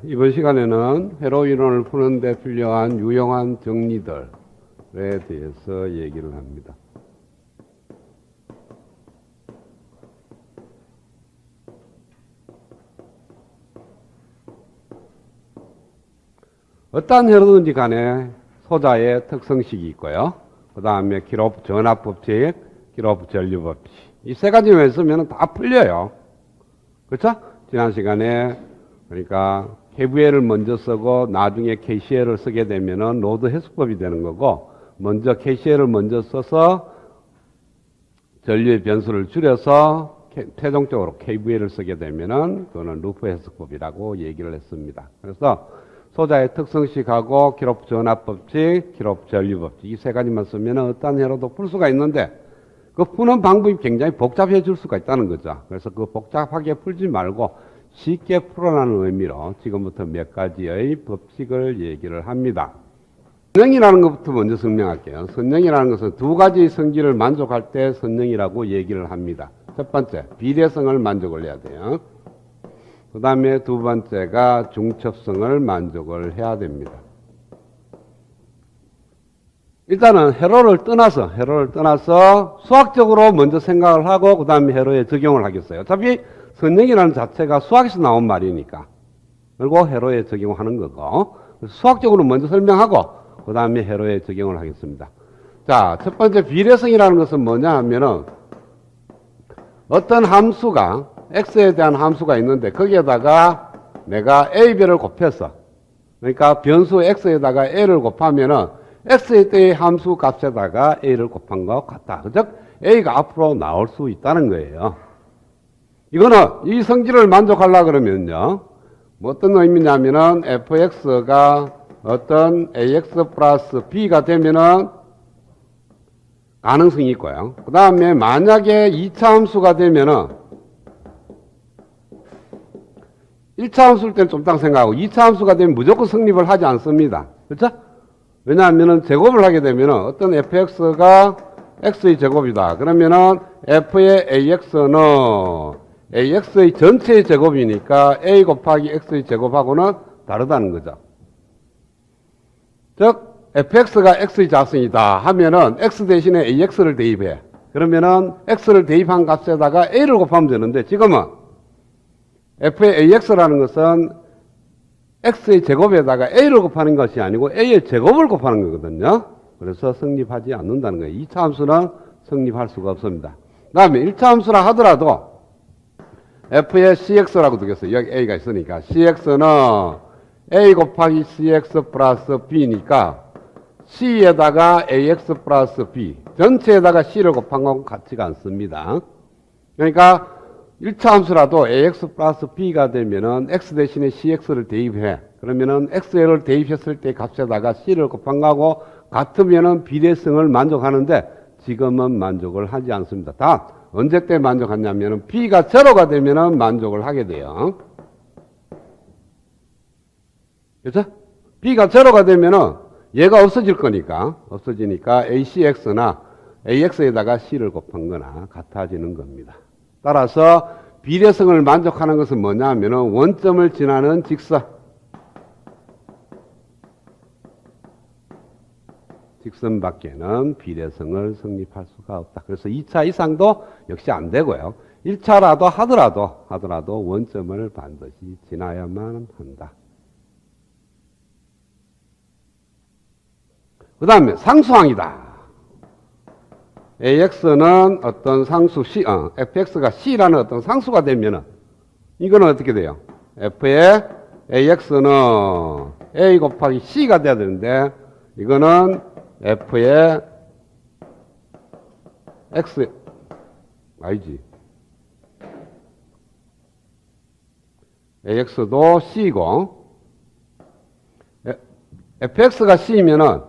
이번 시간에는 회로 이론을 푸는 데 필요한 유용한 정리들에 대해서 얘기를 합니다. 어떠한 회로든지 간에 소자의 특성식이 있고요. 그 다음에 기록 전압법칙, 기록 전류법칙. 이 세 가지만 쓰면 다 풀려요. 그렇죠? 지난 시간에 그러니까 KVL을 먼저 쓰고 나중에 KCL을 쓰게 되면은 로드 해석법이 되는 거고, 먼저 KCL을 먼저 써서 전류의 변수를 줄여서 최종적으로 KVL을 쓰게 되면은 그거는 루프 해석법이라고 얘기를 했습니다. 그래서 소자의 특성식하고 기록 전압법칙, 기록 전류법칙 이 세 가지만 쓰면 어떤 회로도 풀 수가 있는데, 그 푸는 방법이 굉장히 복잡해질 수가 있다는 거죠. 그래서 그 복잡하게 풀지 말고 쉽게 풀어라는 의미로 지금부터 몇 가지의 법칙을 얘기를 합니다. 선형이라는 것부터 먼저 설명할게요. 선형이라는 것은 두 가지 성질을 만족할 때 선형이라고 얘기를 합니다. 첫 번째, 비례성을 만족을 해야 돼요. 그 다음에 두 번째가 중첩성을 만족을 해야 됩니다. 일단은 회로를 떠나서 수학적으로 먼저 생각을 하고 그 다음에 회로에 적용을 하겠어요. 어차피 선형이라는 자체가 수학에서 나온 말이니까. 그리고 회로에 적용하는 거고, 수학적으로 먼저 설명하고 그 다음에 회로에 적용을 하겠습니다. 자, 첫 번째 비례성이라는 것은 뭐냐 하면은 어떤 함수가 x에 대한 함수가 있는데 거기에다가 내가 a배를 곱했어. 그러니까 변수 x에다가 a를 곱하면은 x의 때의 함수 값에다가 a를 곱한 것 같다. 즉 a가 앞으로 나올 수 있다는 거예요. 이거는 이 성질을 만족하려고 그러면요, 뭐 어떤 의미냐면은 fx가 어떤 ax 플러스 b가 되면은 가능성이 있고요. 그 다음에 만약에 2차 함수가 되면은 1차 함수일 때는 좀 이따 생각하고 2차 함수가 되면 무조건 성립을 하지 않습니다. 그렇죠? 왜냐하면은 제곱을 하게 되면은 어떤 fx가 x의 제곱이다. 그러면은 f의 ax는 ax의 전체의 제곱이니까 a 곱하기 x의 제곱하고는 다르다는 거죠. 즉 fx가 x의 자성이다 하면은 x 대신에 ax를 대입해. 그러면은 x를 대입한 값에다가 a를 곱하면 되는데, 지금은 f의 ax라는 것은 x의 제곱에다가 a를 곱하는 것이 아니고 a의 제곱을 곱하는 거거든요. 그래서 성립하지 않는다는 거예요. 2차 함수는 성립할 수가 없습니다. 그 다음에 1차 함수라 하더라도 f의 cx라고 두겠어요. 여기 a가 있으니까 cx는 a 곱하기 cx 플러스 b니까 c에다가 ax 플러스 b 전체에다가 c를 곱한 건 같지가 않습니다. 그러니까 1차 함수라도 ax 플러스 b가 되면은 x 대신에 cx를 대입해. 그러면은 x를 대입했을 때 값에다가 c를 곱한 거하고 같으면은 비례성을 만족하는데, 지금은 만족을 하지 않습니다. 다 언제 때 만족하냐면은 b가 제로가 되면은 만족을 하게 돼요. 그렇죠? b가 제로가 되면은 얘가 없어지니까 acx나 ax에다가 c를 곱한 거나 같아지는 겁니다. 따라서 비례성을 만족하는 것은 뭐냐 하면은 원점을 지나는 직선밖에는 비례성을 성립할 수가 없다. 그래서 2차 이상도 역시 안 되고요. 1차라도 하더라도 원점을 반드시 지나야만 한다. 그 다음에 상수항이다. ax는 어떤 상수 fx가 c라는 어떤 상수가 되면은 이거는 어떻게 돼요? f의 ax는 a 곱하기 c가 돼야 되는데, 이거는 f의 x 아니지, ax도 c고 fx가 c면은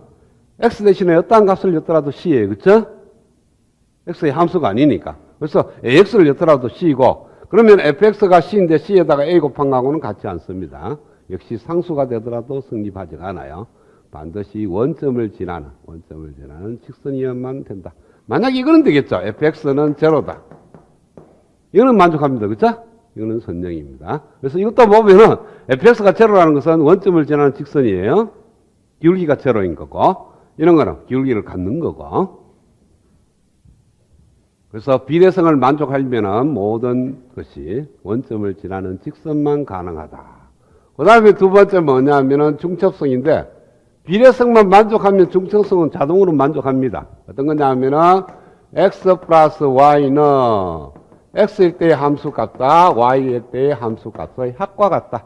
x 대신에 어떠한 값을 였더라도 c예요. 그렇죠? x의 함수가 아니니까. 그래서 ax를 였더라도 c이고, 그러면 fx가 c인데 c에다가 a 곱한 거하고는 같지 않습니다. 역시 상수가 되더라도 성립하지 않아요. 반드시 원점을 지나는 직선이어야만 된다. 만약 이거는 되겠죠. fx는 제로다. 이거는 만족합니다. 그렇죠? 이거는 선형입니다. 그래서 이것도 보면은 fx가 제로라는 것은 원점을 지나는 직선이에요. 기울기가 제로인 거고, 이런 거는 기울기를 갖는 거고. 그래서 비례성을 만족하려면 모든 것이 원점을 지나는 직선만 가능하다. 그 다음에 두 번째 뭐냐면은 중첩성인데, 비례성만 만족하면 중첩성은 자동으로 만족합니다. 어떤 거냐 하면은 x 플러스 y는 x일 때의 함수 같다, y일 때의 함수 값의 합과 같다.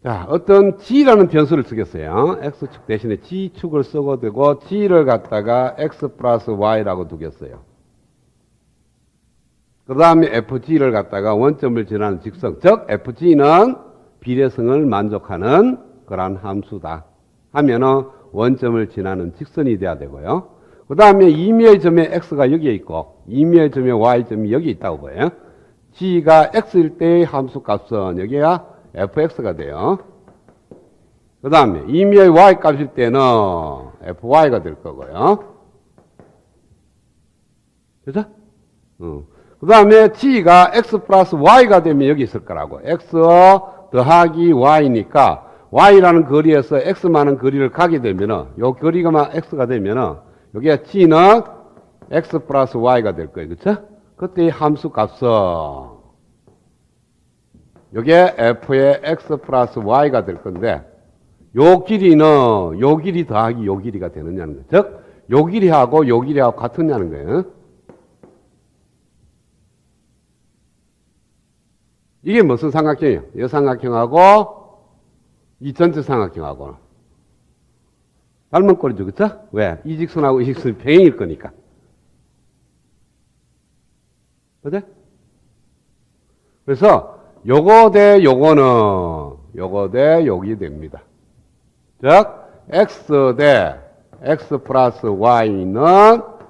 자, 어떤 g라는 변수를 쓰겠어요. x축 대신에 g축을 쓰고 되고 g를 갖다가 x 플러스 y라고 두겠어요. 그 다음에 fg를 갖다가 원점을 지나는 직선, 즉 fg는 비례성을 만족하는 그러한 함수다 하면은 원점을 지나는 직선이 돼야 되고요. 그 다음에 임의의 점에 x가 여기에 있고 임의의 점에 y점이 여기 있다고 보여요. g가 x일 때의 함수 값은 여기가 fx가 돼요. 그 다음에 임의의 y 값일 때는 fy가 될 거고요. 그죠? 그 다음에 g가 x 플러스 y가 되면 여기 있을 거라고. x 더하기 y니까 y라는 거리에서 x만한 거리를 가게 되면은 요 거리가 x가 되면은 여기가 g는 x 플러스 y가 될 거예요. 그쵸? 그때 이 함수 값은 요게 f의 x 플러스 y가 될 건데, 요 길이는 요 길이 더하기 요 길이가 되느냐는 거예요. 즉, 요 길이하고 요 길이하고 같느냐는 거예요. 이게 무슨 삼각형이에요? 이 삼각형하고 이 전체 삼각형하고 닮은 꼴이죠. 그쵸? 왜? 이 직선하고 이 직선이 평행일 거니까. 그죠? 그래서 요거 대 요거는 요거 대 여기 됩니다. 즉 x 대 x 플러스 y는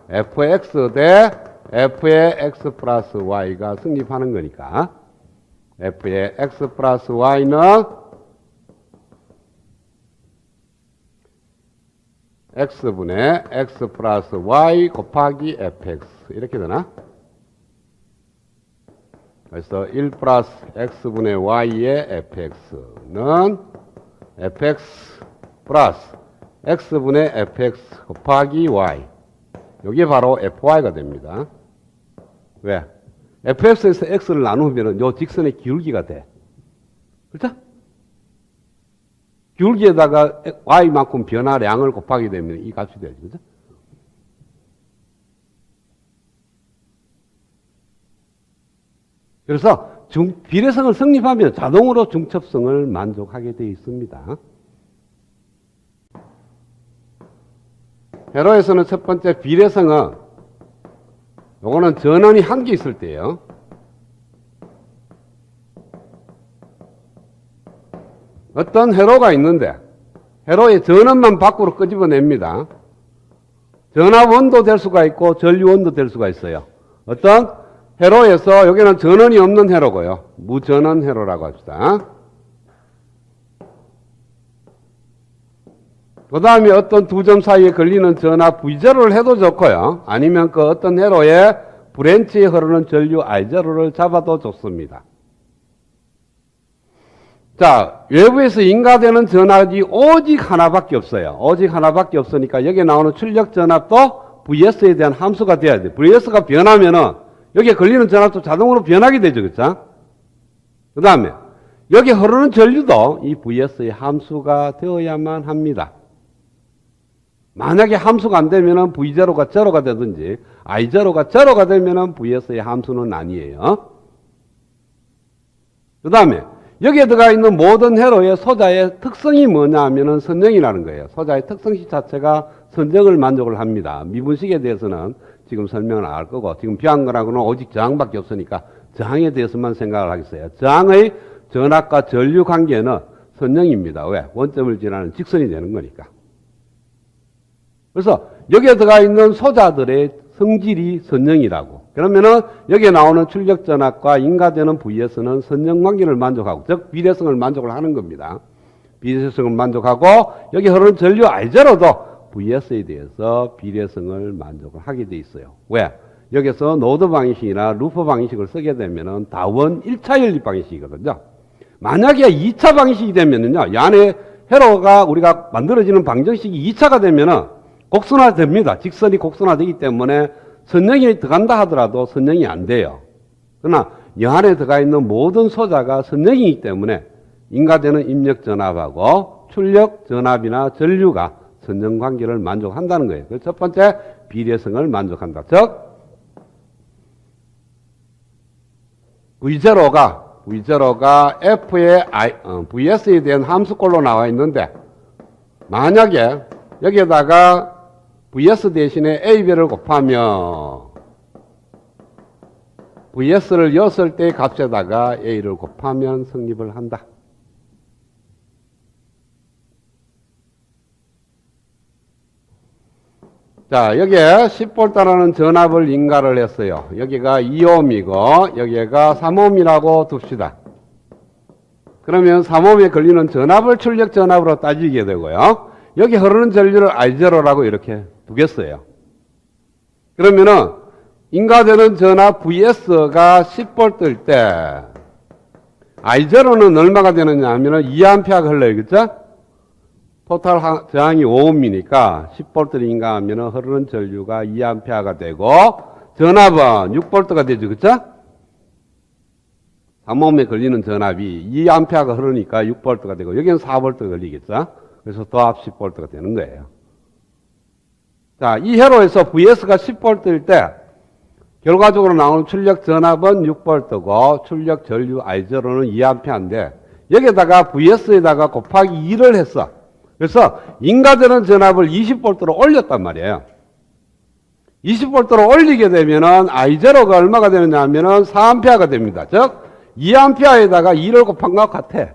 fx 대 f의 x 플러스 y가 성립하는 거니까 f의 x 플러스 y는 x분의 x 플러스 y 곱하기 fx 이렇게 되나? 그래서 1 플러스 x분의 y의 fx는 fx 플러스 x분의 fx 곱하기 y. 이게 바로 fy가 됩니다. 왜? fx에서 x를 나누면 요 직선의 기울기가 돼. 그렇죠? 기울기에다가 y만큼 변화량을 곱하게 되면 이 값이 되죠. 그렇죠? 그래서 비례성을 성립하면 자동으로 중첩성을 만족하게 되어 있습니다. 회로에서는 첫 번째 비례성은 요거는 전원이 한 개 있을 때예요. 어떤 회로가 있는데 회로의 전원만 밖으로 끄집어냅니다. 전압원도 될 수가 있고 전류원도 될 수가 있어요. 어떤 회로에서 여기는 전원이 없는 회로고요. 무전원 회로라고 합시다. 그 다음에 어떤 두 점 사이에 걸리는 전압 V0를 해도 좋고요. 아니면 그 어떤 회로에 브랜치에 흐르는 전류 I0를 잡아도 좋습니다. 자, 외부에서 인가되는 전압이 오직 하나밖에 없어요. 오직 하나밖에 없으니까 여기에 나오는 출력 전압도 VS에 대한 함수가 돼야 돼요. VS가 변하면은 여기에 걸리는 전압도 자동으로 변하게 되죠. 그렇죠? 그 다음에 여기 흐르는 전류도 이 VS의 함수가 되어야만 합니다. 만약에 함수가 안 되면은 V0가 제로가 되든지 I0가 제로가 되면은 VS의 함수는 아니에요. 그 다음에 여기에 들어가 있는 모든 회로의 소자의 특성이 뭐냐 하면은 선형이라는 거예요. 소자의 특성식 자체가 선형을 만족을 합니다. 미분식에 대해서는 지금 설명을 안 할 거고, 지금 비한 거라고는 오직 저항밖에 없으니까 저항에 대해서만 생각을 하겠어요. 저항의 전압과 전류 관계는 선형입니다. 왜? 원점을 지나는 직선이 되는 거니까. 그래서 여기에 들어가 있는 소자들의 성질이 선형이라고. 그러면은 여기에 나오는 출력 전압과 인가되는 Vs는 선형 관계를 만족하고, 즉 비례성을 만족을 하는 겁니다. 비례성을 만족하고 여기 흐르는 전류 I0도 Vs에 대해서 비례성을 만족을 하게 돼 있어요. 왜? 여기서 노드 방식이나 루프 방식을 쓰게 되면은 다원 1차 연립 방식이거든요. 만약에 2차 방식이 되면은요, 이 안에 회로가 우리가 만들어지는 방정식이 2차가 되면은 곡선화됩니다. 직선이 곡선화되기 때문에 선형이 들어간다 하더라도 선형이 안 돼요. 그러나 이 안에 들어가 있는 모든 소자가 선형이기 때문에 인가되는 입력 전압하고 출력 전압이나 전류가 선형 관계를 만족한다는 거예요. 그래서 첫 번째 비례성을 만족한다. 즉 V0가 F의 Vs에 대한 함수꼴로 나와 있는데, 만약에 여기에다가 Vs 대신에 A배를 곱하면 Vs를 였을 때 값에다가 A를 곱하면 성립을 한다. 자, 여기에 10V라는 전압을 인가를 했어요. 여기가 2ohm이고 여기가 3ohm이라고 둡시다. 그러면 3ohm에 걸리는 전압을 출력 전압으로 따지게 되고요. 여기 흐르는 전류를 I0라고 이렇게 두겠어요. 그러면은 인가되는 전압 Vs가 10V일 때 I0는 얼마가 되느냐 하면은 2A가 흘러요. 그죠? 토탈 저항이 5ohm이니까 10V를 인가하면 흐르는 전류가 2A가 되고 전압은 6V가 되죠. 그쵸? 3ohm에 걸리는 전압이 2A가 흐르니까 6V가 되고 여기는 4V가 걸리겠죠? 그래서 더합 10V가 되는 거예요. 자, 이 회로에서 Vs가 10V일 때 결과적으로 나오는 출력 전압은 6V고 출력 전류 I0는 2A인데 여기에다가 Vs에다가 곱하기 2를 했어. 그래서 인가되는 전압을 20V로 올렸단 말이에요. 20V로 올리게 되면은 I0가 얼마가 되느냐 하면은 4A가 됩니다. 즉 2A에다가 2를 곱한 것 같아.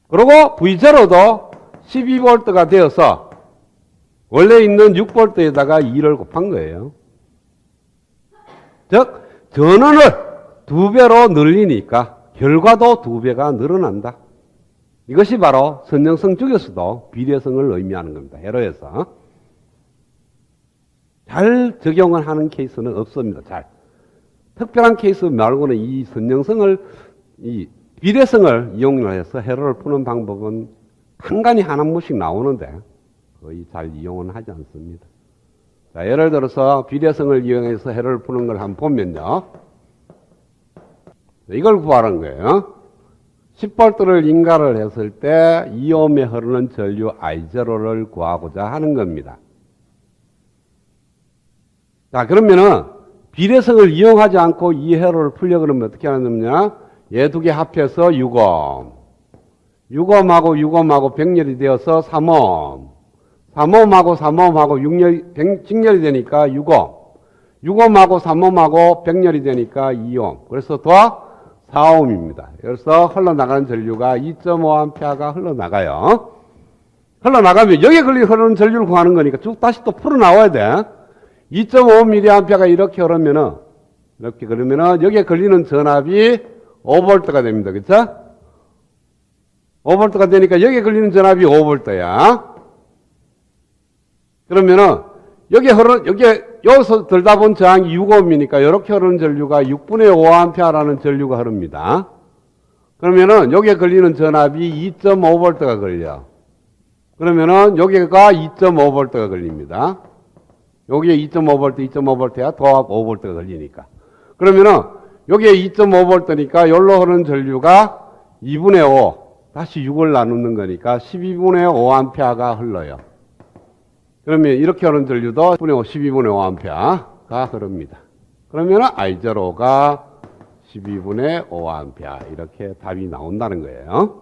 그리고 V0도 12V가 되어서 원래 있는 6V에다가 2를 곱한 거예요. 즉 전원을 2배로 늘리니까 결과도 2배가 늘어난다. 이것이 바로 선형성 중에서도 비례성을 의미하는 겁니다. 회로에서. 잘 적용을 하는 케이스는 없습니다. 잘. 특별한 케이스 말고는 이 선형성을, 이 비례성을 이용해서 회로를 푸는 방법은 간간히 하나씩 나오는데 거의 잘 이용은 하지 않습니다. 자, 예를 들어서 비례성을 이용해서 회로를 푸는 걸 한번 보면요. 이걸 구하는 거예요. 10V를 인가를 했을 때 2ohm에 흐르는 전류 I0를 구하고자 하는 겁니다. 자, 그러면은 비례성을 이용하지 않고 이 회로를 풀려 그러면 어떻게 하느냐? 얘 두 개 합해서 6ohm. 6ohm하고 6ohm하고 병렬이 되어서 3ohm. 3ohm하고 3ohm하고 직렬이 되니까 6ohm. 6ohm하고 3ohm하고 병렬이 되니까 2ohm. 그래서 더 4ohm입니다. 그래서 흘러나가는 전류가 2.5A가 흘러나가요. 흘러나가면 여기에 흐르는 전류를 구하는 거니까 쭉 다시 또 풀어나와야 돼. 2.5mA가 이렇게 흐르면은, 이렇게 그러면은 여기에 걸리는 전압이 5V가 됩니다. 그쵸? 5V가 되니까 여기에 걸리는 전압이 5V야. 그러면은 여기서 들다 본 저항이 6ohm이니까 이렇게 흐르는 전류가 6분의 5A라는 전류가 흐릅니다. 그러면은 여기에 걸리는 전압이 2.5V가 걸려. 그러면은 여기가 2.5V가 걸립니다. 여기에 2.5V, 2.5V야 더합 5V가 걸리니까. 그러면은 여기에 2.5V니까 여기로 흐르는 전류가 2분의 5, 다시 6을 나누는 거니까 12분의 5A가 흘러요. 그러면 이렇게 흐르는 전류도 12분의 5A가 흐릅니다. 그러면 I0가 12분의 5A 이렇게 답이 나온다는 거예요.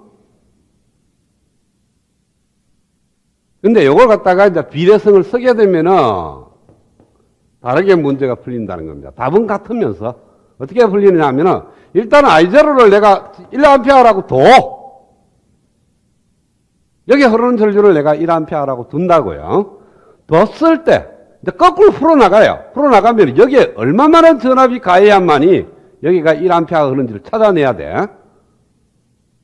근데 이걸 갖다가 이제 비례성을 쓰게 되면은 다르게 문제가 풀린다는 겁니다. 답은 같으면서 어떻게 풀리느냐 하면은 일단 I0를 내가 1A라고 둬. 여기 흐르는 전류를 내가 1A라고 둔다고요. 뒀을 때 이제 거꾸로 풀어나가요. 풀어나가면 여기에 얼마만한 전압이 가해야만이 여기가 1A가 흐른지를 찾아내야 돼.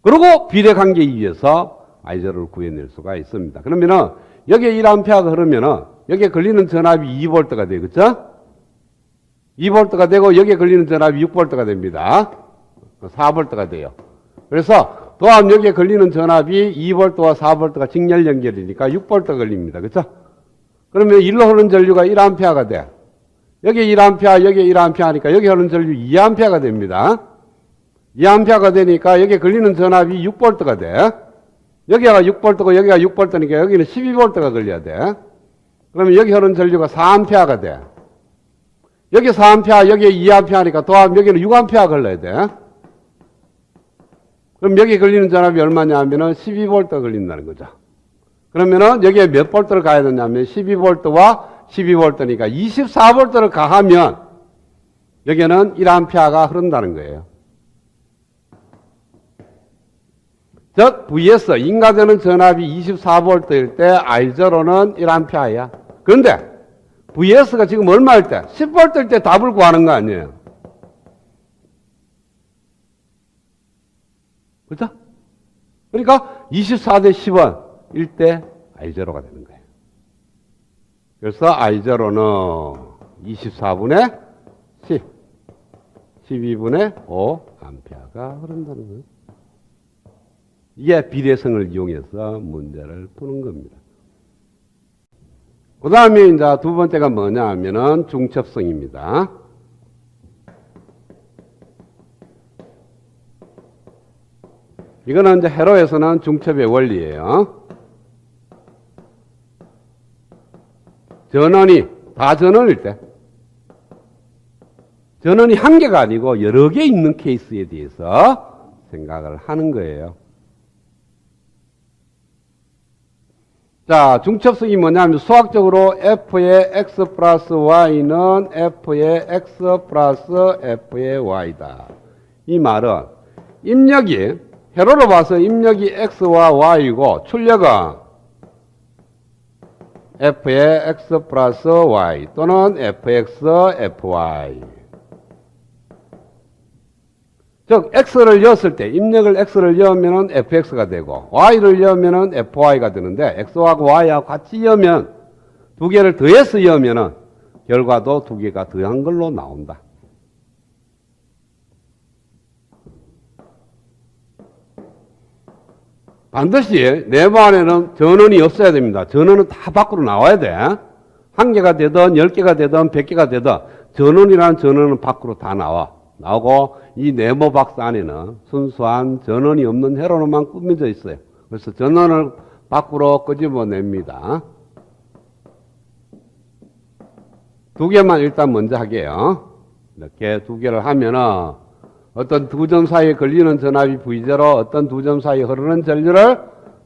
그리고 비례관계에 의해서 I0를 구해낼 수가 있습니다. 그러면은 여기에 1A가 흐르면은 여기에 걸리는 전압이 2V가 돼요. 그쵸? 2V가 되고 여기에 걸리는 전압이 6V가 됩니다. 4V가 돼요. 그래서 또한 여기에 걸리는 전압이 2V와 4V가 직렬 연결이니까 6V가 걸립니다. 그쵸? 그러면 일로 흐르는 전류가 1A가 돼. 여기 1A, 여기 1A 하니까 여기 흐르는 전류 2A가 됩니다. 2A가 되니까 여기에 걸리는 전압이 6V가 돼. 여기가 6V고 여기가 6V니까 여기는 12V가 걸려야 돼. 그러면 여기 흐르는 전류가 4A가 돼. 여기 4A, 여기 2A 하니까 더하면 여기는 6A 걸려야 돼. 그럼 여기 걸리는 전압이 얼마냐 하면은 12V 걸린다는 거죠. 그러면은 여기에 몇 볼트를 가야 되냐면 12V와 12V니까 24V를 가하면 여기는 1A가 흐른다는 거예요. 즉 VS 인가되는 전압이 24V일 때 I0는 1A야. 그런데 VS가 지금 얼마일 때? 10V일 때 답을 구하는 거 아니에요. 그렇죠? 그러니까 24대 10일 때 I0가 되는 거예요. 그래서 I0는 24분의 10, 12분의 5A가 흐른다는 거예요. 이게 비례성을 이용해서 문제를 푸는 겁니다. 그 다음에 이제 두 번째가 뭐냐 하면은 중첩성입니다. 이거는 이제 회로에서는 중첩의 원리예요. 전원이 다 전원일 때, 전원이 한 개가 아니고 여러 개 있는 케이스에 대해서 생각을 하는 거예요. 자, 중첩성이 뭐냐면 수학적으로 F의 X 플러스 Y는 F의 X 플러스 F의 Y다. 이 말은 입력이, 회로로 봐서 입력이 X와 Y이고 출력은 F의 X 플러스 Y 또는 FX, FY. 즉, X를 넣었을 때, 입력을 X를 넣으면 FX가 되고, Y를 넣으면 FY가 되는데, X하고 Y하고 같이 넣으면, 두 개를 더해서 넣으면, 결과도 두 개가 더한 걸로 나온다. 반드시 내부 안에는 전원이 없어야 됩니다. 전원은 다 밖으로 나와야 돼. 한 개가 되든, 10개가 되든, 100개가 되든, 전원이라는 전원은 밖으로 다 나오고, 이 네모 박스 안에는 순수한 전원이 없는 회로로만 꾸며져 있어요. 그래서 전원을 밖으로 끄집어냅니다. 두 개만 일단 먼저 할게요. 이렇게 두 개를 하면은 어떤 두 점 사이에 걸리는 전압이 V0, 어떤 두 점 사이에 흐르는 전류를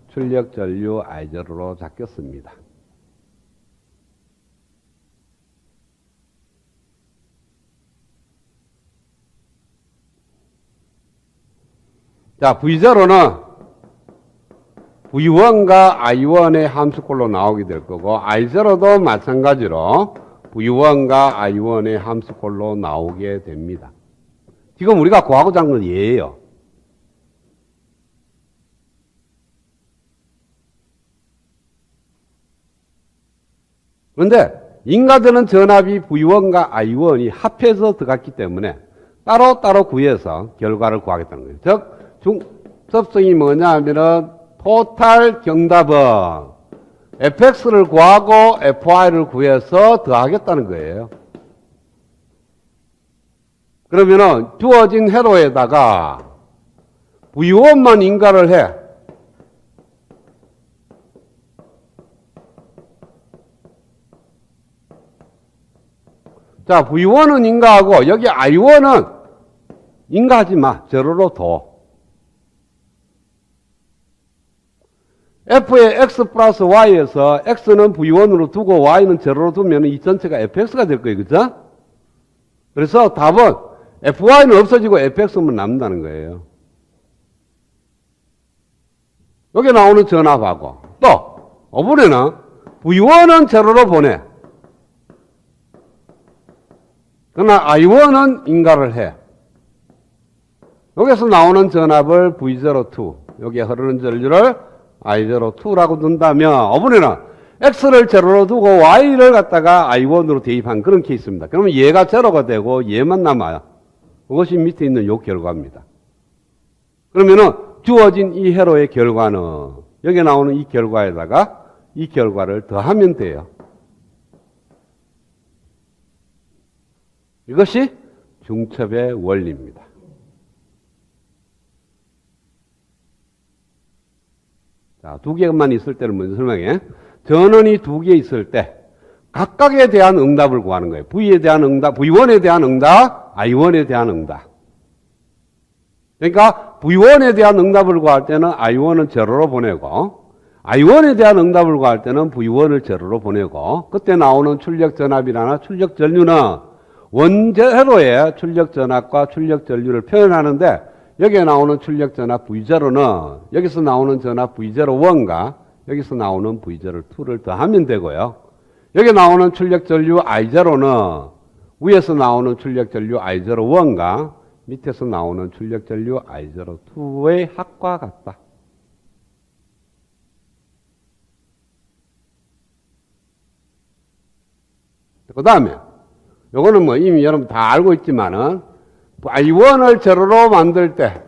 출력 전류 I0로 잡겠습니다. 자, V0는 V1과 I1의 함수꼴로 나오게 될 거고, I0도 마찬가지로 V1과 I1의 함수꼴로 나오게 됩니다. 지금 우리가 구하고자 하는 건 얘예요. 그런데 인가되는 전압이 V1과 I1이 합해서 들어갔기 때문에 따로따로 구해서 결과를 구하겠다는 거예요. 즉, 중첩성이 뭐냐 하면은 토탈 경답은 fx를 구하고 fy를 구해서 더하겠다는 거예요. 그러면은 주어진 회로에다가 v1만 인가를 해. 자, v1은 인가하고 여기 i1은 인가하지 마. 제로로 둬. f의 x 플러스 y에서 x는 v1으로 두고 y는 제로로 두면 이 전체가 fx가 될 거예요. 그죠? 그래서 답은 fy는 없어지고 fx만 남는다는 거예요. 여기 나오는 전압하고 또 5번에는 v1은 제로로 보내. 그러나 I1은 인가를 해. 여기서 나오는 전압을 V02, 여기에 흐르는 전류를 I02라고 둔다면, 어머니는 X를 제로로 두고 Y를 갖다가 I1으로 대입한 그런 케이스입니다. 그러면 얘가 제로가 되고 얘만 남아요. 그것이 밑에 있는 요 결과입니다. 그러면은 주어진 이 회로의 결과는 여기 나오는 이 결과에다가 이 결과를 더하면 돼요. 이것이 중첩의 원리입니다. 자, 두 개만 있을 때는 먼저 설명해. 전원이 두 개 있을 때 각각에 대한 응답을 구하는 거예요. V에 대한 응답, V1에 대한 응답, I1에 대한 응답. 그러니까 V1에 대한 응답을 구할 때는 I1은 제로로 보내고 I1에 대한 응답을 구할 때는 V1을 제로로 보내고 그때 나오는 출력 전압이나 출력 전류는 원제로의 출력 전압과 출력 전류를 표현하는데 여기에 나오는 출력 전압 V0는 여기서 나오는 전압 V01과 여기서 나오는 V02를 더하면 되고요. 여기 나오는 출력 전류 I0는 위에서 나오는 출력 전류 I01과 밑에서 나오는 출력 전류 I02의 합과 같다. 그 다음에 요거는 뭐 이미 여러분 다 알고 있지만은 I1을 제로로 만들 때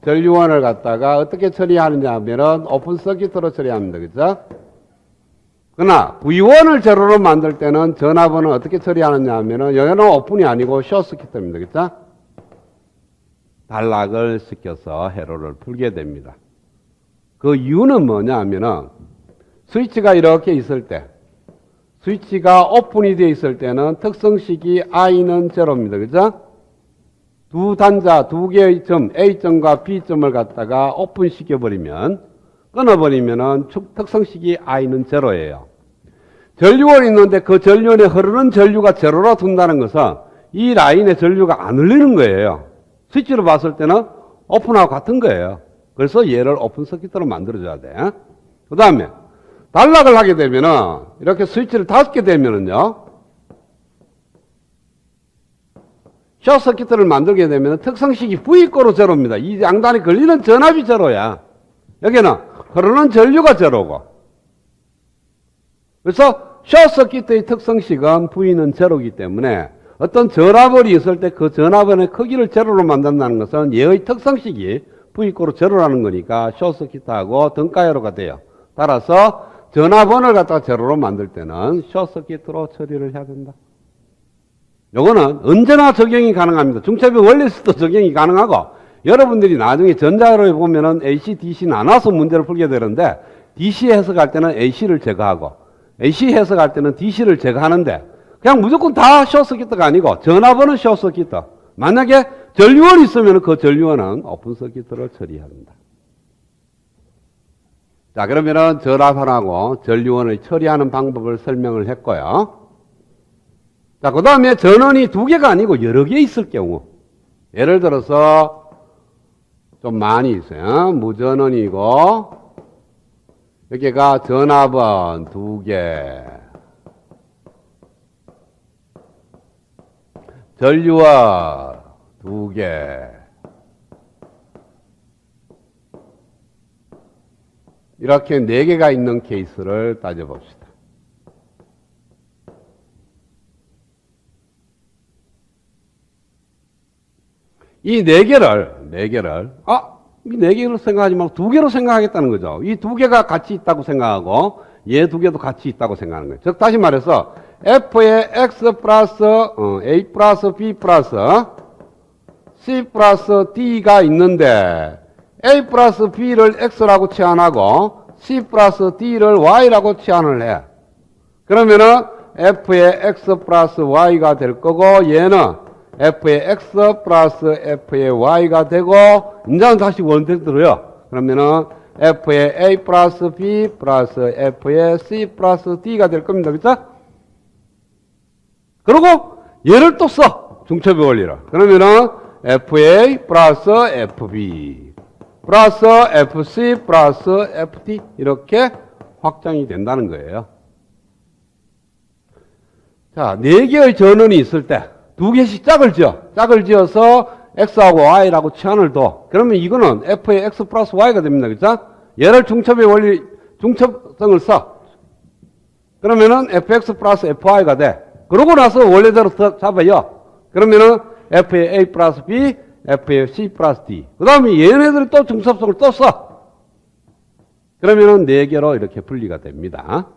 전류원을 갖다가 어떻게 처리하느냐 하면은 오픈 서킷으로 처리합니다. 그죠? 그러나 V1을 제로로 만들 때는 전압은 어떻게 처리하느냐 하면은 여기는 오픈이 아니고 숏 서킷입니다. 그죠? 단락을 시켜서 회로를 풀게 됩니다. 그 이유는 뭐냐 하면은 스위치가 이렇게 있을 때 스위치가 오픈이 되어 있을 때는 특성식이 I는 제로입니다. 그죠? 두 단자, 두 개의 점, A점과 B점을 갖다가 오픈시켜버리면, 끊어버리면은 특성식이 I는 제로예요. 전류원이 있는데 그 전류원에 흐르는 전류가 제로로 둔다는 것은 이 라인에 전류가 안 흘리는 거예요. 스위치로 봤을 때는 오픈하고 같은 거예요. 그래서 얘를 오픈 서킷으로 만들어줘야 돼. 그 다음에 단락을 하게 되면은 이렇게 스위치를 닫게 되면은요, 숏 서킷을 만들게 되면 특성식이 V꼴로 제로입니다. 이 양단에 걸리는 전압이 제로야. 여기는 흐르는 전류가 제로고. 그래서 숏 서킷의 특성식은 V는 제로이기 때문에 어떤 전압을 있을 때 그 전압의 크기를 제로로 만든다는 것은 얘의 특성식이 V꼴로 제로라는 거니까 숏 서킷하고 등가회로가 돼요. 따라서 전압원을 갖다가 제로로 만들 때는 숏 서킷으로 처리를 해야 된다. 요거는 언제나 적용이 가능합니다. 중첩의 원리에서도 적용이 가능하고 여러분들이 나중에 전자회로에 보면은 AC, DC 나눠서 문제를 풀게 되는데 DC 해석할 때는 AC를 제거하고 AC 해석할 때는 DC를 제거하는데 그냥 무조건 다 숏서킷가 아니고 전압원은 숏서킷. 만약에 전류원이 있으면 그 전류원은 오픈서킷으로 처리해야 된다. 자, 그러면은 전압원하고 전류원을 처리하는 방법을 설명을 했고요. 자, 그 다음에 전원이 두 개가 아니고 여러 개 있을 경우. 예를 들어서 좀 많이 있어요. 무전원이고, 여기가 전압원 두 개, 전류원 두 개, 이렇게 네 개가 있는 케이스를 따져봅시다. 이 네 개를, 이 네 개로 생각하지 말고 두 개로 생각하겠다는 거죠. 이 두 개가 같이 있다고 생각하고, 얘 두 개도 같이 있다고 생각하는 거예요. 즉, 다시 말해서, F에 X 플러스, A 플러스 B 플러스, C 플러스 D가 있는데, A 플러스 B를 X라고 치환하고, C 플러스 D를 Y라고 치환을 해. 그러면은, F에 X 플러스 Y가 될 거고, 얘는 F의 X 플러스 F의 Y가 되고, 이제는 다시 원tex들어요. 그러면은, F의 A 플러스 B 플러스 F의 C 플러스 D가 될 겁니다. 그죠? 그리고 얘를 또 써. 중첩의 원리를. 그러면은, FA 플러스 FB 플러스 FC 플러스 FD 이렇게 확장이 된다는 거예요. 자, 네 개의 전원이 있을 때, 두 개씩 짝을 지어. 짝을 지어서 x하고 y라고 치환을 둬. 그러면 이거는 f의 x 플러스 y가 됩니다. 그죠? 얘를 중첩의 원리, 중첩성을 써. 그러면은 fx 플러스 fy가 돼. 그러고 나서 원래대로 잡아요. 그러면은 f의 a 플러스 b, f의 c 플러스 d. 그 다음에 얘네들이 또 중첩성을 또 써. 그러면은 4개로 이렇게 분리가 됩니다.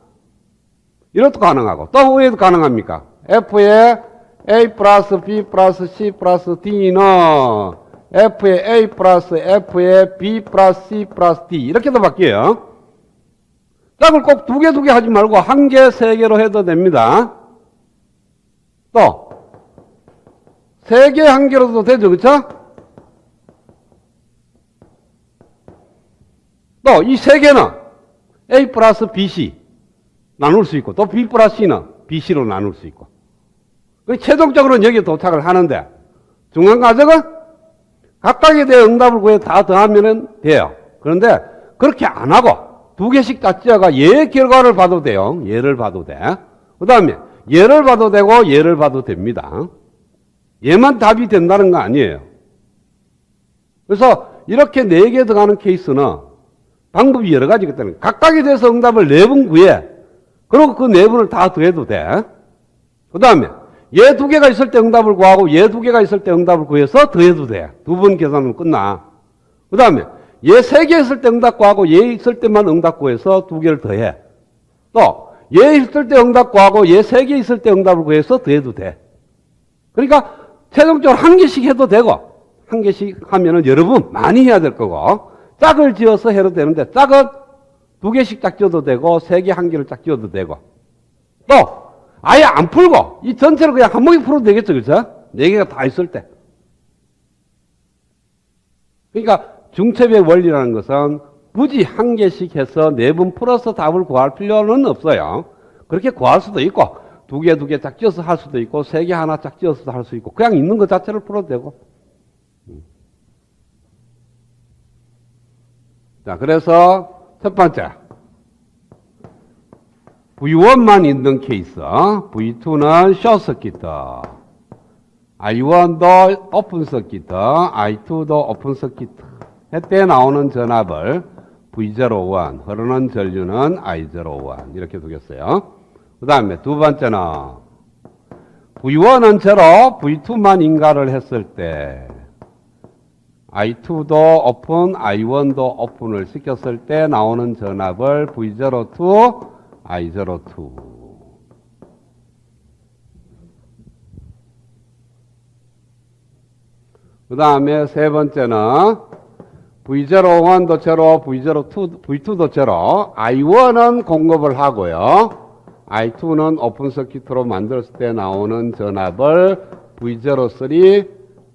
이것도 가능하고, 또 위에도 가능합니까? f의 a 플러스 b 플러스 c 플러스 d는 f의 a 플러스 f의 b 플러스 c 플러스 d. 이렇게도 바뀌어요. 짝을 꼭 두 개 하지 말고 1개, 3개로 해도 됩니다. 또 3개, 1개로도 되죠. 그쵸? 또 이 3개는 A 플러스 BC 나눌 수 있고 또 B 플러스 C는 BC로 나눌 수 있고 최종적으로는 여기에 도착을 하는데 중간 과정은 각각에 대해 응답을 구해 다 더하면 돼요. 그런데 그렇게 안 하고 2개씩 짝지어가 얘 결과를 봐도 돼요. 얘를 봐도 돼. 그 다음에 얘를 봐도 되고 얘를 봐도 됩니다. 얘만 답이 된다는 거 아니에요. 그래서 이렇게 4개 들어가는 케이스는 방법이 여러 가지기 때문에 각각에 대해서 응답을 4번 구해. 그리고 그 4번을 다 더해도 돼. 그 다음에 얘 2개가 있을 때 응답을 구하고 얘 2개가 있을 때 응답을 구해서 더해도 돼. 2번 계산하면 끝나. 그 다음에 얘 3개 있을 때 응답 구하고 얘 있을 때만 응답 구해서 2개를 더해. 또 얘 있을 때 응답 구하고 얘 3개 있을 때 응답을 구해서 더해도 돼. 그러니까 최종적으로 1개씩 해도 되고 1개씩 하면은 여러 번 많이 해야 될 거고 짝을 지어서 해도 되는데 짝은 2개씩 짝 지어도 되고 3개, 1개를 짝 지어도 되고 또 아예 안 풀고 이 전체를 그냥 한 번에 풀어도 되겠죠. 그렇죠? 4개가 다 있을 때. 그러니까 중첩의 원리라는 것은 굳이 1개씩 해서 4번 풀어서 답을 구할 필요는 없어요. 그렇게 구할 수도 있고 2개 짝 지어서 할 수도 있고 3개 하나 짝 지어서 할 수 있고 그냥 있는 것 자체를 풀어도 되고. 자, 그래서 첫 번째 V1만 있는 케이스, V2는 숏 서킷, I1도 오픈 서킷, I2도 오픈 서킷 때 나오는 전압을 V01, 흐르는 전류는 I01 이렇게 두겠어요. 그 다음에 두 번째는 V1은 제로, V2만 인가를 했을 때 I2도 오픈, I1도 오픈을 시켰을 때 나오는 전압을 V02, I02. 그 다음에 세 번째는 V01도 제로, V02도 제로, I1은 공급을 하고요. I2는 오픈 서킷으로 만들었을 때 나오는 전압을 V03,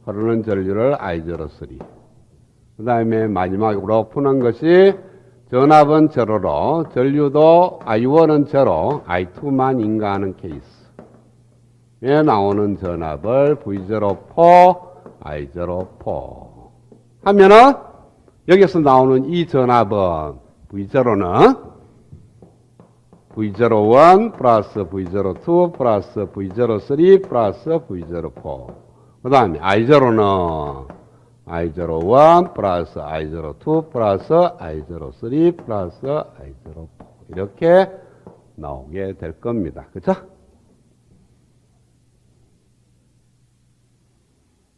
흐르는 전류를 I03. 그 다음에 마지막으로 푸는 것이 전압은 제로로, 전류도 I1은 제로, I2만 인가하는 케이스에 나오는 전압을 V04, I04 하면은 여기서 나오는 이 전압은 V0는 V01 플러스 V02 플러스 V03 플러스 V04. 그 다음에 I0는 I01 플러스 I02 플러스 I03 플러스 I04 이렇게 나오게 될 겁니다. 그쵸?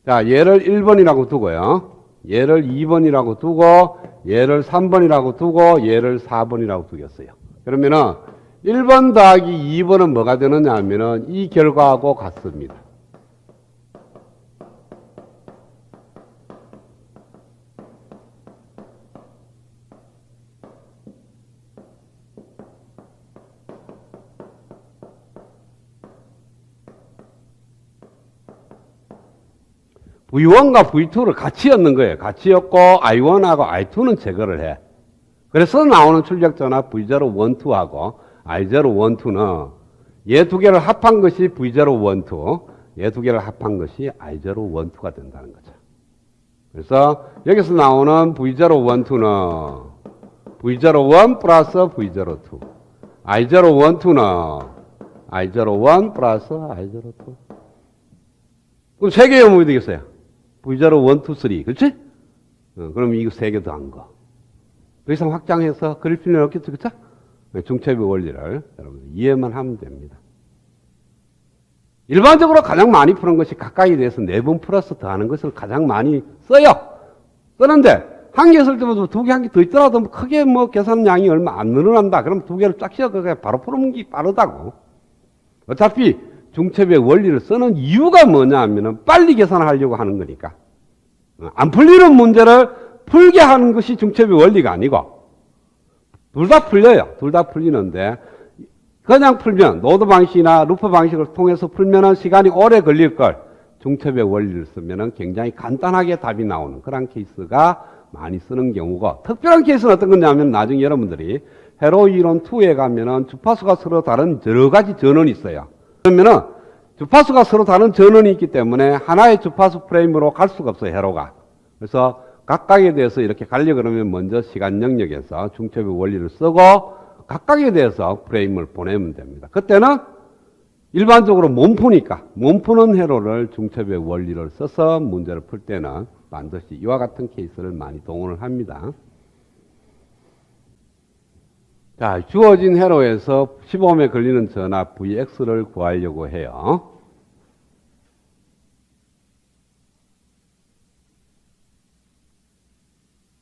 자, 얘를 1번이라고 두고요. 얘를 2번이라고 두고 얘를 3번이라고 두고 얘를 4번이라고 두겠어요. 그러면은 1번 더하기 2번은 뭐가 되느냐 하면은 이 결과하고 같습니다. V1과 V2를 같이 엮는 거예요. 같이 엮고 I1하고 I2는 제거를 해. 그래서 나오는 출력 전압 V012하고 I012는 얘 두 개를 합한 것이 V012, 얘 두 개를 합한 것이 I012가 된다는 거죠. 그래서 여기서 나오는 V012는 V01 플러스 V02, I012는 I01 플러스 I02. 그럼 3개의 뭐가 되겠어요? V0, 1, 2, 3. 그렇지? 그럼 이거 3개 더한 거. 더 이상 확장해서 그릴 필요는 없겠죠. 그쵸? 중첩의 원리를 여러분들 이해만 하면 됩니다. 일반적으로 가장 많이 푸는 것이 각각에 대해서 4번 플러스 더하는 것을 가장 많이 써요. 쓰는데 한 개 쓸 때마다 2개, 한 개 더 있더라도 크게 뭐 계산량이 얼마 안 늘어난다. 그럼 2개를 쫙 씌워서 그냥 바로 푸는 게 빠르다고. 어차피 중첩의 원리를 쓰는 이유가 뭐냐 하면은 빨리 계산하려고 하는 거니까. 안 풀리는 문제를 풀게 하는 것이 중첩의 원리가 아니고 둘 다 풀려요. 둘 다 풀리는데 그냥 풀면 노드 방식이나 루프 방식을 통해서 풀면은 시간이 오래 걸릴 걸 중첩의 원리를 쓰면은 굉장히 간단하게 답이 나오는 그런 케이스가 많이 쓰는 경우고 특별한 케이스는 어떤 거냐면 나중에 여러분들이 회로 이론 2에 가면은 주파수가 서로 다른 여러 가지 전원이 있어요. 그러면은 주파수가 서로 다른 전원이 있기 때문에 하나의 주파수 프레임으로 갈 수가 없어요, 회로가. 그래서 각각에 대해서 이렇게 가려고 그러면 먼저 시간 영역에서 중첩의 원리를 쓰고 각각에 대해서 프레임을 보내면 됩니다. 그때는 일반적으로 몸푸니까 몸푸는 회로를 중첩의 원리를 써서 문제를 풀 때는 반드시 이와 같은 케이스를 많이 동원을 합니다. 자, 주어진 회로에서 15옴에 걸리는 전압 Vx를 구하려고 해요.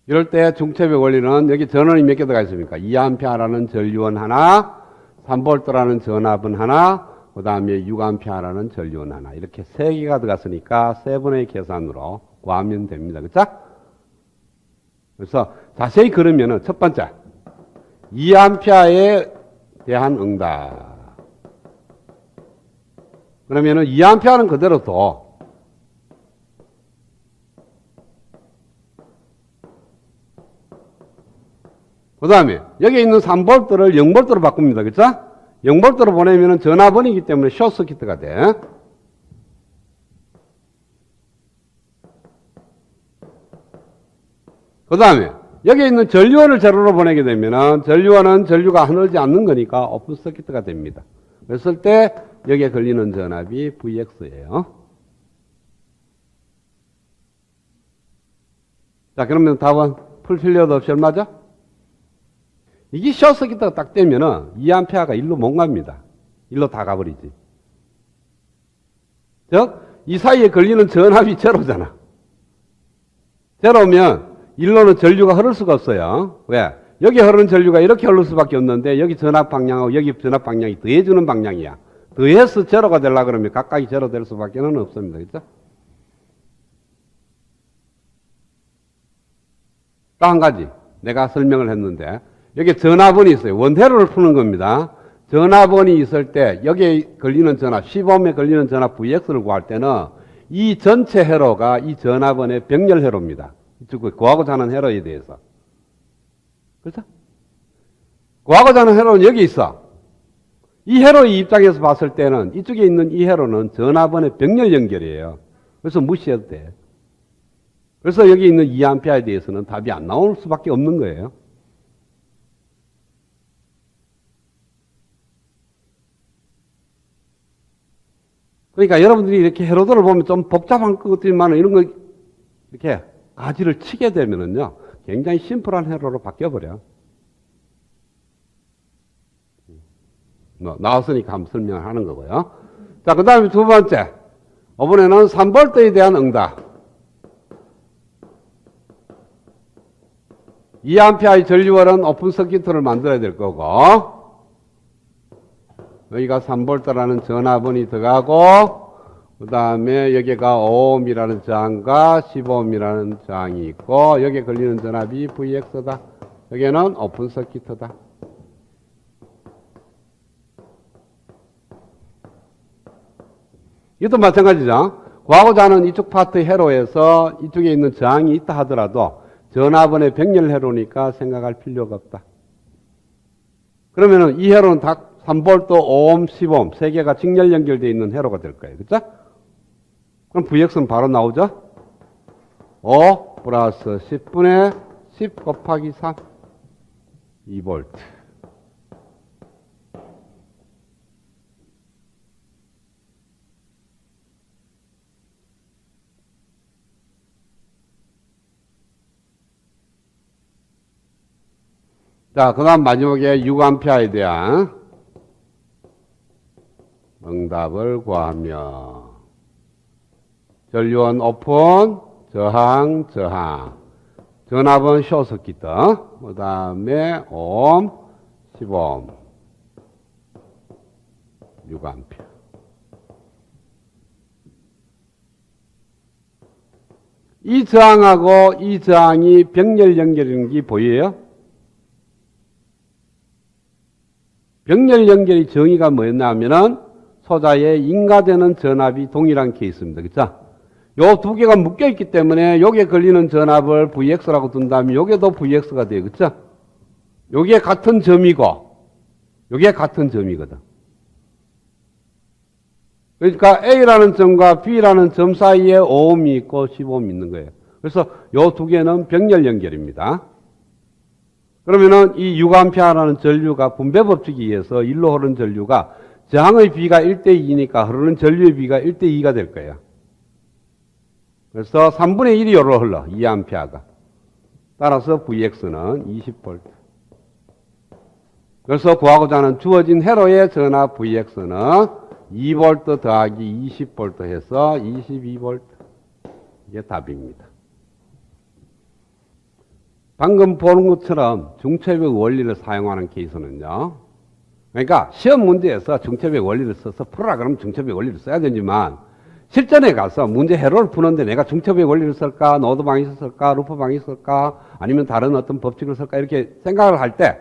이럴 때 중첩의 원리는 여기 전원이 몇 개 들어가 있습니까? 2A라는 전류원 하나, 3V라는 전압은 하나, 그 다음에 6A라는 전류원 하나. 이렇게 3개가 들어갔으니까 3번의 계산으로 구하면 됩니다. 그쵸? 그래서 자세히 그러면은 첫 번째, 2A에 대한 응답. 그러면은 2A는 그대로 둬. 그 다음에 여기 있는 3V를 0V로 바꿉니다. 그쵸? 0V로 보내면은 전압원이기 때문에 숏서키트가 돼. 그 다음에 여기 있는 전류원을 제로로 보내게 되면은 전류원은 전류가 흐르지 않는 거니까 오픈 서키트가 됩니다. 그랬을 때 여기에 걸리는 전압이 Vx예요. 자, 그러면 답은 풀 필요도 없이 얼마죠? 이게 숏서키트가 딱 되면은 2A가 일로 못 갑니다. 일로 다 가버리지. 즉, 이 사이에 걸리는 전압이 제로잖아. 제로면 일로는 전류가 흐를 수가 없어요. 왜? 여기 흐르는 전류가 이렇게 흐를 수밖에 없는데 여기 전압 방향하고 여기 전압 방향이 더해주는 방향이야. 더해서 제로가 되려고 그러면 각각이 제로 될 수밖에 는 없습니다. 그렇죠? 또 한 가지 내가 설명을 했는데 여기 전압원이 있어요. 원회로를 푸는 겁니다. 전압원이 있을 때 여기에 걸리는 전압, 15옴에 걸리는 전압 Vx를 구할 때는 이 전체 회로가 이 전압원의 병렬 회로입니다. 즉 구하고자 하는 회로에 대해서. 그렇죠? 구하고자 하는 회로는 여기 있어. 이 회로의 입장에서 봤을 때는 이쪽에 있는 이 회로는 전압원의 병렬 연결이에요. 그래서 무시해도 돼. 그래서 여기 있는 2A에 대해서는 답이 안 나올 수밖에 없는 거예요. 그러니까 여러분들이 이렇게 회로도를 보면 좀 복잡한 것들만 이런 거 이렇게 가지를 치게 되면은요, 굉장히 심플한 회로로 바뀌어버려. 나왔으니까 한번 설명을 하는 거고요. 자, 그 다음에 두 번째. 이번에는 3V에 대한 응답. 2A의 전류원은 오픈 서키트를 만들어야 될 거고, 여기가 3V라는 전압원이 들어가고, 그 다음에 여기가 5옴이라는 저항과 15옴이라는 저항이 있고, 여기에 걸리는 전압이 Vx다. 여기는 오픈 서키트다. 이것도 마찬가지죠. 구하고자 하는 이쪽 파트 회로에서 이쪽에 있는 저항이 있다 하더라도 전압원의 병렬 회로니까 생각할 필요가 없다. 그러면은 이 회로는 다 3V, 5옴, 10옴 세 개가 직렬 연결되어 있는 회로가 될 거예요. 그렇죠? 그럼 Vx는 바로 나오죠? 5 플러스 10분의 10 곱하기 3 2V. 자, 그 다음 마지막에 6A에 대한 응답을 구하며 전류원 오픈, 저항, 저항. 전압은 쇼트서킷. 그 다음에 옴, 10옴, 6A. 이 저항하고 이 저항이 병렬 연결인 게 보여요? 병렬 연결의 정의가 뭐였냐면은 소자에 인가되는 전압이 동일한 케이스입니다. 그쵸? 요 두 개가 묶여 있기 때문에 요게 걸리는 전압을 Vx라고 둔다면 요게도 Vx가 돼요. 그쵸? 요게 같은 점이고 요게 같은 점이거든. 그러니까 A라는 점과 B라는 점 사이에 5옴이 있고 10옴이 있는 거예요. 그래서 요 두 개는 병렬 연결입니다. 그러면은 이 6A라는 전류가 분배 법칙에 의해서 일로 흐르는 전류가 저항의 비가 1대2니까 흐르는 전류의 비가 1대2가 될 거예요. 그래서 3분의 1이 요로 흘러, 2A가. 따라서 Vx는 20V. 그래서 구하고자 하는 주어진 회로의 전압 Vx는 2V 더하기 20V 해서 22V. 이게 답입니다. 방금 보는 것처럼 중첩의 원리를 사용하는 케이스는요. 그러니까 시험 문제에서 중첩의 원리를 써서 풀어라 그러면 중첩의 원리를 써야 되지만 실전에 가서 문제 해로를 푸는데 내가 중첩의 원리를 쓸까, 노드 방식을 쓸까, 루프 방식을 쓸까, 아니면 다른 어떤 법칙을 쓸까 이렇게 생각을 할 때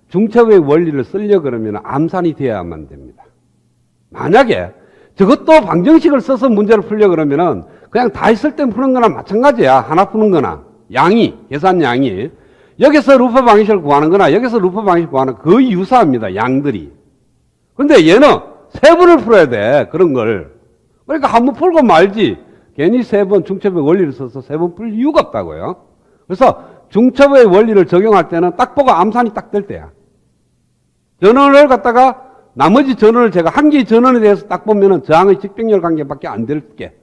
중첩의 원리를 쓰려 그러면 암산이 되어야만 됩니다. 만약에 저것도 방정식을 써서 문제를 풀려 그러면은 그냥 다 있을 때 푸는 거나 마찬가지야. 하나 푸는 거나 양이, 계산 양이 여기서 루프 방식을 구하는 거나 여기서 루프 방식을 구하는 거의 유사합니다. 양들이. 근데 얘는 세번을 풀어야 돼. 그런 걸. 그러니까 한 번 풀고 말지. 괜히 세 번 중첩의 원리를 써서 세 번 풀 이유가 없다고요. 그래서 중첩의 원리를 적용할 때는 딱 보고 암산이 딱 될 때야. 전원을 갖다가 나머지 전원을 제가 한 개의 전원에 대해서 딱 보면은 저항의 직병렬 관계밖에 안 될 게.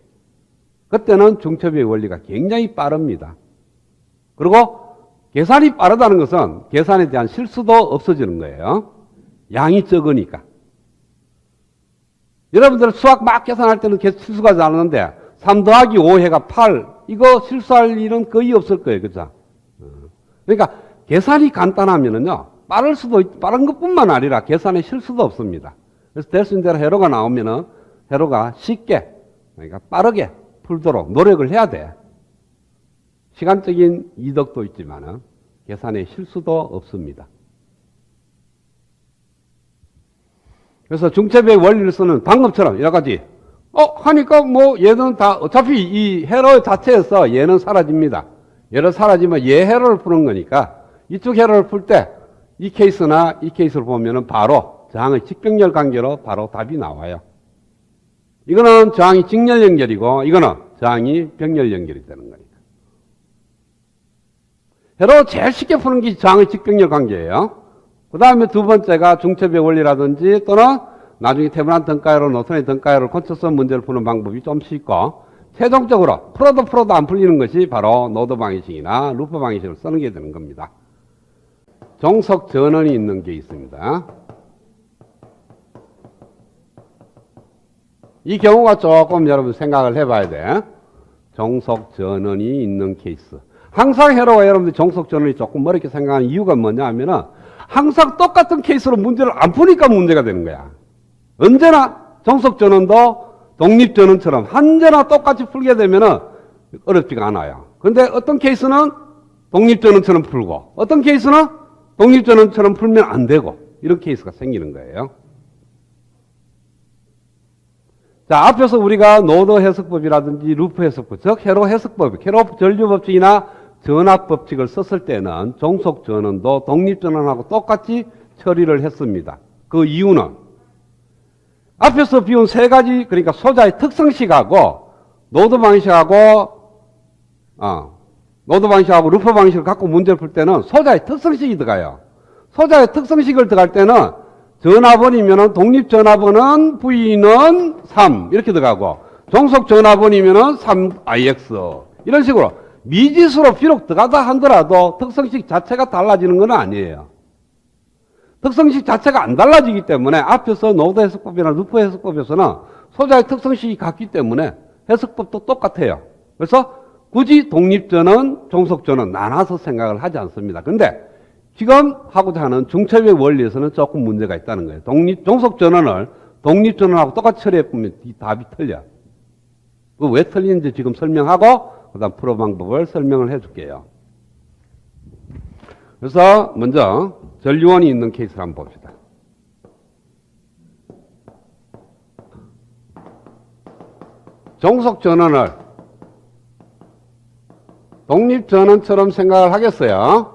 그때는 중첩의 원리가 굉장히 빠릅니다. 그리고 계산이 빠르다는 것은 계산에 대한 실수도 없어지는 거예요. 양이 적으니까. 여러분들 수학 막 계산할 때는 실수가 잘 나는데 3 더하기 5해가 8 이거 실수할 일은 거의 없을 거예요. 그죠? 그러니까 계산이 간단하면은요. 빠른 것뿐만 아니라 계산에 실수도 없습니다. 그래서 될 수 있는 대로 회로가 나오면은 회로가 쉽게 그러니까 빠르게 풀도록 노력을 해야 돼. 시간적인 이득도 있지만은 계산에 실수도 없습니다. 그래서 중첩의 원리를 쓰는 방금처럼 여러 가지 하니까 뭐 얘는 다 어차피 이 회로 자체에서 얘는 사라집니다. 얘를 사라지면 얘 회로를 푸는 거니까 이쪽 회로를 풀 때 이 케이스나 이 케이스를 보면은 바로 저항의 직병렬 관계로 바로 답이 나와요. 이거는 저항이 직렬 연결이고 이거는 저항이 병렬 연결이 되는 거니까. 회로 제일 쉽게 푸는 게 저항의 직병렬 관계예요. 그 다음에 두 번째가 중첩의 원리라든지 또는 나중에 태분한 등가열로 노선의 등가열을 고쳐서 문제를 푸는 방법이 좀 쉽고 최종적으로 풀어도 안 풀리는 것이 바로 노드 방식이나 루프 방식을 쓰는 게 되는 겁니다. 종속 전원이 있는 게 있습니다. 이 경우가 조금 여러분 생각을 해봐야 돼. 종속 전원이 있는 케이스. 항상 회로가 여러분들 종속 전원이 조금 어렵게 생각하는 이유가 뭐냐 하면은 항상 똑같은 케이스로 문제를 안 푸니까 문제가 되는 거야. 언제나 종속 전원도 독립 전원처럼 언제나 똑같이 풀게 되면은 어렵지가 않아요. 근데 어떤 케이스는 독립 전원처럼 풀고 어떤 케이스는 독립 전원처럼 풀면 안 되고 이런 케이스가 생기는 거예요. 자, 앞에서 우리가 노드 해석법이라든지 루프 해석법, 즉 회로 해석법, 회로 전류 법칙이나 전압 법칙을 썼을 때는 종속 전원도 독립 전원하고 똑같이 처리를 했습니다. 그 이유는 앞에서 비운 세 가지, 그러니까 소자의 특성식하고 노드 방식하고 루프 방식을 갖고 문제를 풀 때는 소자의 특성식이 들어가요. 소자의 특성식을 들어갈 때는 전압원이면은 독립 전압원은 V는 3 이렇게 들어가고 종속 전압원이면은 3Ix 이런 식으로 미지수로 비록 들어가다 하더라도 특성식 자체가 달라지는 건 아니에요. 특성식 자체가 안 달라지기 때문에 앞에서 노드 해석법이나 루프 해석법에서는 소자의 특성식이 같기 때문에 해석법도 똑같아요. 그래서 굳이 독립전원, 종속전원 나눠서 생각을 하지 않습니다. 근데 지금 하고자 하는 중첩의 원리에서는 조금 문제가 있다는 거예요. 종속전원을 독립전원하고 똑같이 처리해보면 이 답이 틀려. 그 왜 틀리는지 지금 설명하고 그 다음 풀어 방법을 설명을 해줄게요. 그래서 먼저 전류원이 있는 케이스를 한번 봅시다. 종속전원을 독립전원처럼 생각을 하겠어요.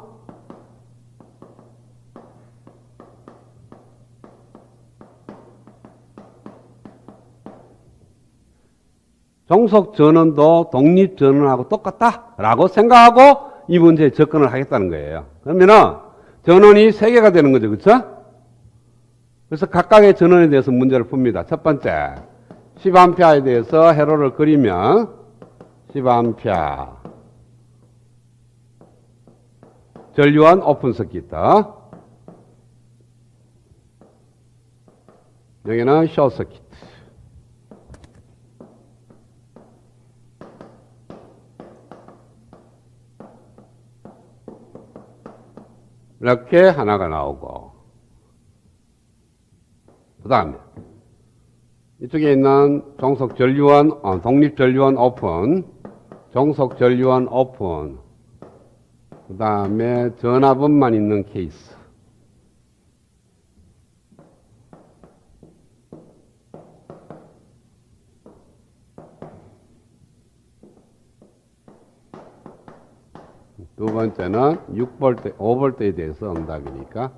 종속전원도 독립전원하고 똑같다라고 생각하고 이 문제에 접근을 하겠다는 거예요. 그러면은 전원이 3개가 되는 거죠. 그렇죠? 그래서 각각의 전원에 대해서 문제를 풉니다. 첫 번째, 10A에 대해서 회로를 그리면 10A 전류원 오픈 서킷, 여기는 숏 서킷. 이렇게 하나가 나오고, 그 다음에 이쪽에 있는 종속전류원, 독립전류원 오픈, 종속전류원 오픈, 그 다음에 전압원만 있는 케이스. 두 번째는 6V, 5V에 대해서 응답이니까.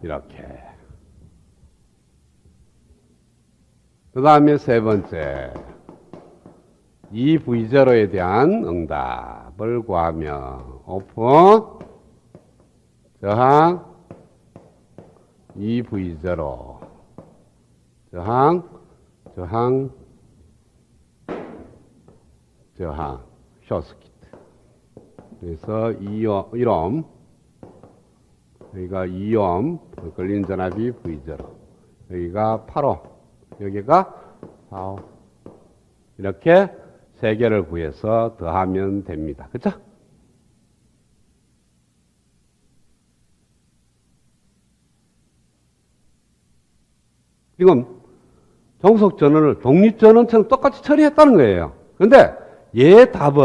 이렇게. 그 다음에 세 번째, 이 V0에 대한 응답을 구하면 오픈, 저항, 이 V0, 저항, 숏서킷. 그래서 1옴, 여기가 2옴, 걸린 전압이 V0, 여기가 8옴, 여기가 4옴. 이렇게 3개를 구해서 더하면 됩니다. 그쵸? 지금 종속전원을 독립전원처럼 똑같이 처리했다는 거예요. 그런데 얘 답은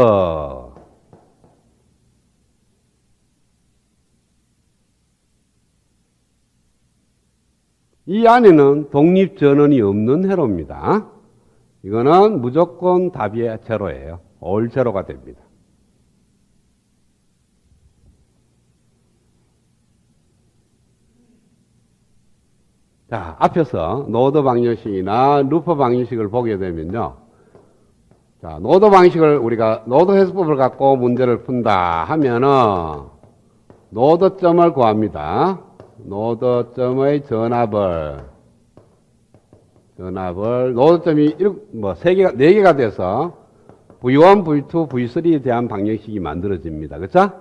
이 안에는 독립전원이 없는 회로입니다. 이거는 무조건 답이 제로예요. 올 제로가 됩니다. 자, 앞에서 노드 방정식이나 루프 방정식을 보게 되면요. 자, 노드 방식을 우리가 노드 해석법을 갖고 문제를 푼다 하면은 노드점을 구합니다. 노드점의 전압을 노드점이 4개가 돼서 V1, V2, V3에 대한 방정식이 만들어집니다. 그렇죠?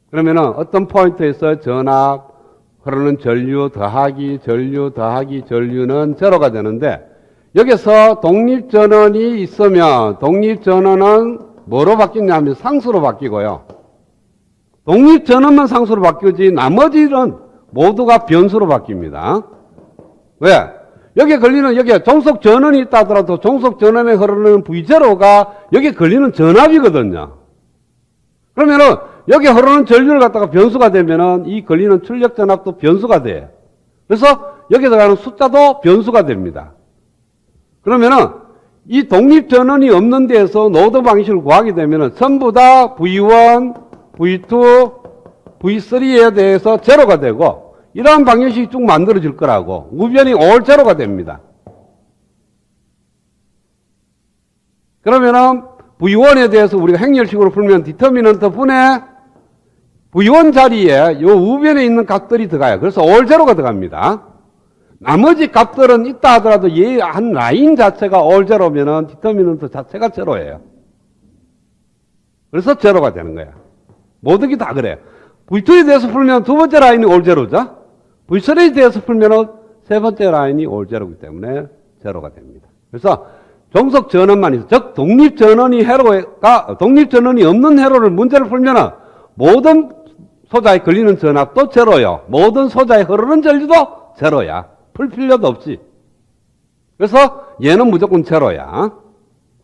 그러면은 어떤 포인트에서 전압, 흐르는 전류 더하기 전류는 제로가 되는데, 여기서 독립전원이 있으면 독립전원은 뭐로 바뀌냐면 상수로 바뀌고요. 독립전원만 상수로 바뀌지 나머지는 모두가 변수로 바뀝니다. 왜? 여기에 걸리는, 여기에 종속전원이 있다 하더라도 종속전원에 흐르는 V0가 여기에 걸리는 전압이거든요. 그러면은 여기 흐르는 전류를 갖다가 변수가 되면은 이 걸리는 출력 전압도 변수가 돼. 그래서 여기 들어가는 숫자도 변수가 됩니다. 그러면은 이 독립전원이 없는 데에서 노드 방식을 구하게 되면은 전부 다 V1, V2, V3에 대해서 제로가 되고 이러한 방정식이 쭉 만들어질 거라고. 우변이 올 제로가 됩니다. 그러면은 V1에 대해서 우리가 행렬식으로 풀면 디터미넌트 분의 V1 자리에 요 우변에 있는 값들이 들어가요. 그래서 올 제로가 들어갑니다. 나머지 값들은 있다 하더라도 얘 한 라인 자체가 올 제로면은 디터미넌트 자체가 제로예요. 그래서 제로가 되는 거야. 모든 게 다 그래요. V2에 대해서 풀면 두 번째 라인이 올 제로죠. V3에 대해서 풀면 세 번째 라인이 올 제로이기 때문에 제로가 됩니다. 그래서 종속 전원만 있어. 즉 독립전원이 독립전원이 없는 회로를 문제를 풀면 모든 소자에 걸리는 전압도 제로요. 모든 소자에 흐르는 전류도 제로야. 풀 필요도 없지. 그래서 얘는 무조건 제로야.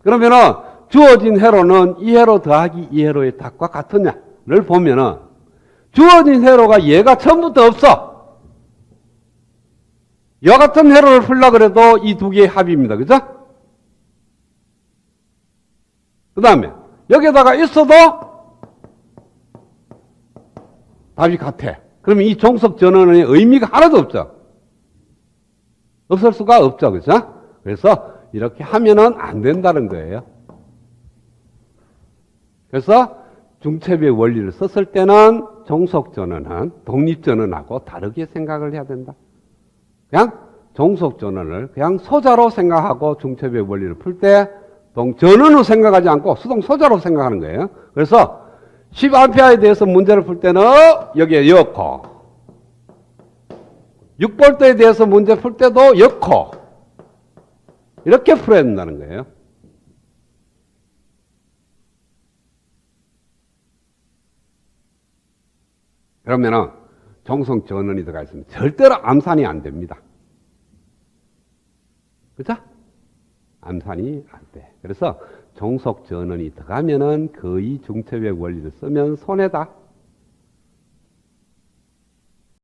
그러면은 주어진 회로는 이 회로 더하기 이 회로의 답과 같으냐를 보면은 주어진 회로가 얘가 처음부터 없어. 여 같은 회로를 풀려고 그래도 이 두 개의 합입니다. 그죠? 그 다음에 여기에다가 있어도 답이 같아. 그러면 이 종속 전원의 의미가 하나도 없죠. 없을 수가 없죠. 그죠? 그래서 이렇게 하면은 안 된다는 거예요. 그래서 중첩의 원리를 썼을 때는 종속 전원은 독립 전원하고 다르게 생각을 해야 된다. 그냥 종속 전원을 그냥 소자로 생각하고 중첩의 원리를 풀 때 전원으로 생각하지 않고 수동 소자로 생각하는 거예요. 그래서 10A에 대해서 문제를 풀 때는 여기에 넣고 6V에 대해서 문제 풀 때도 넣고 이렇게 풀어야 된다는 거예요. 그러면은 종속 전원이 들어가 있으면 절대로 암산이 안 됩니다. 그죠? 암산이 안 돼. 그래서 종속 전원이 들어가면은 거의 중첩의 원리를 쓰면 손해다.